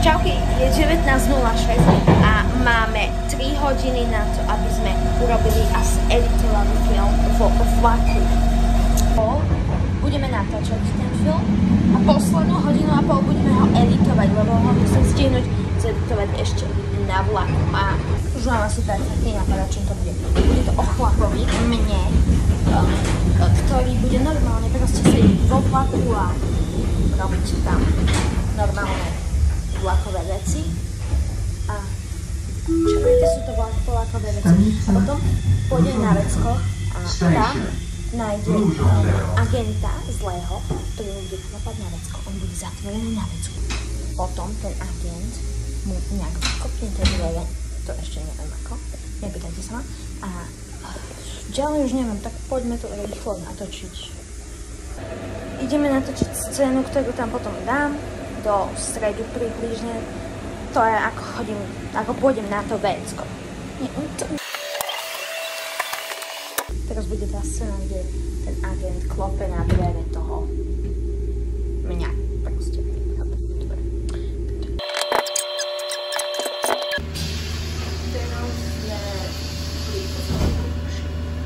Čauky, je 19:06 a máme 3 hodiny na to, aby sme urobili a zeditovali film vo vlaku. Budeme natáčať ten film a poslednú hodinu a pol budeme ho editovať, lebo ho musím stihnúť zeditovať ešte na vlaku. A už mám asi perfektný nápad, o čom to bude. Bude to o chlapovi, mne, ktorý bude normálne proste sedieť vo vlaku a robiť tam normálne vlakové veci. A čakajte, sú to vlakové veci. A potom pôjde na vecko a tam nájde agenta zlého, ktorý mu bude klapať na vecko. On bude zatvorený na vecku. Potom ten agent mu nejak kopne tie dvere, to ešte neviem ako, nepýtajte sa ma. A ďalej už neviem, tak poďme to rýchlo natočiť. Ideme natočiť scénu, ktorú tam potom dám do stredu približne. To je ako pôjdem na to vecko. Teraz bude tá scéna, kde ten agent klope na dvere toho mňa. Proste.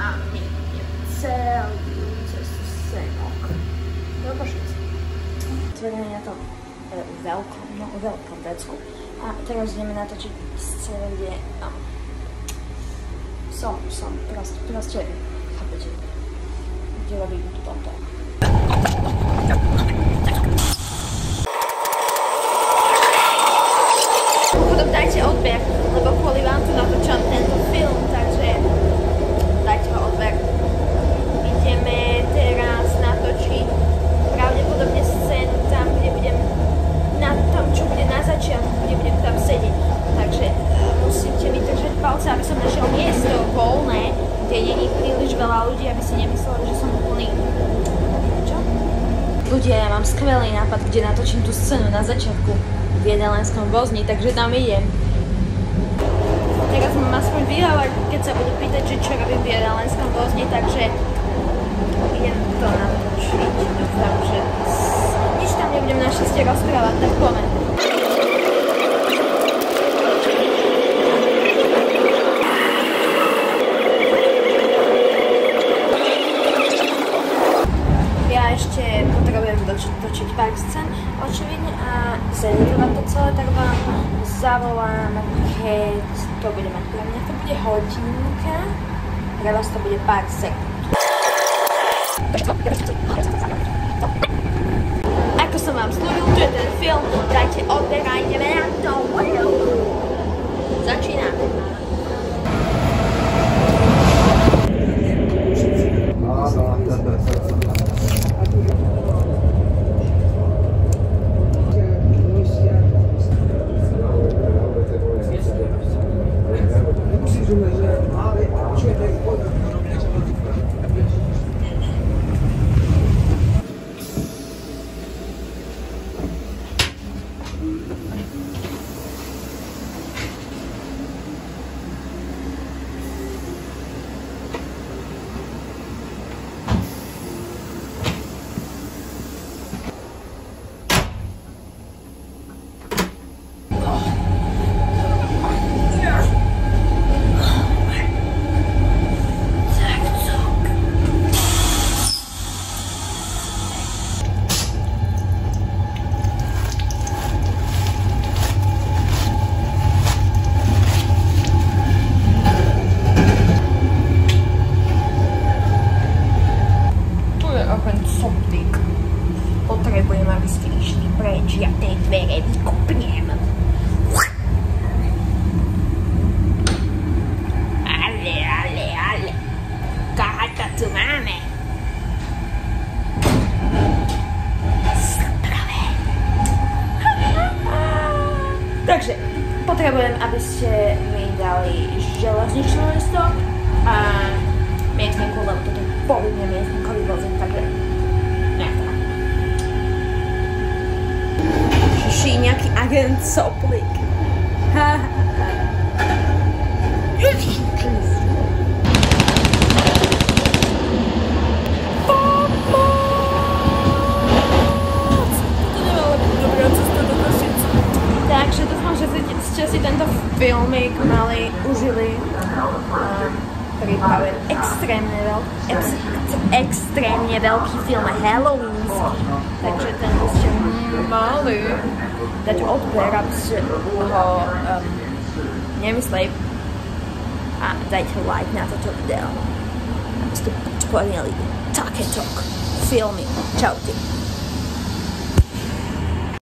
A my celý cez scénok. Do Košic. Tvoríme na tom veľkom vecku. A teraz ideme natočiť scénu, kde som proste chápete, kde robím toto. Potom dajte odber, lebo kvôli vám tu natočám tento film, takže dajte ho odber. Ideme teraz natočiť pravdepodobne scénu tam, kde budem na tom, čo bude na začiatku, kde budem tam sedieť. Takže musíte mi držať palce, aby som našiel miesto voľné, kde nie je príliš veľa ľudí, aby si nemysleli, že som úplný. Čo? Ľudia, ja mám skvelý nápad, kde natočím tú scénu na začiatku v Jedalenskom vozni, takže tam idem. Teraz mám aspoň vyhľadať, keď sa budú pýtať, že čo robím v Jedalenskom vozni, takže idem to natočiť. Dúfam, že nič tam nebudem našťastie rozprávať, tak poďme. Ja ešte potrebujem točiť pár scén, očividne, a zeditovať to celé, tak vám zavolám, keď to bude mať. Pre mňa to bude hodinka, pre vás to bude pár sekúnd. Ako som vám slúbil, to je ten film, dajte odber a ideme na to. Začíname. Potrebujem, aby ste išli preč, ja tej dvere vykopnem. Ale. Koho tu máme? Prvé. Takže, potrebujem, aby ste mi dali železničný listok a miestninku, lebo toto je pôvodne miestnikový vozík, takže nechcem. Nejaký agent soplík. ste si tento filmik mali, užili. Pripraven extrémne veľký film Halloweenský. Takže ten by ste mali dať odber, aby ste ho nemysleli a dajte like na toto video. Aby ste podporili takéto filmy. Čaute.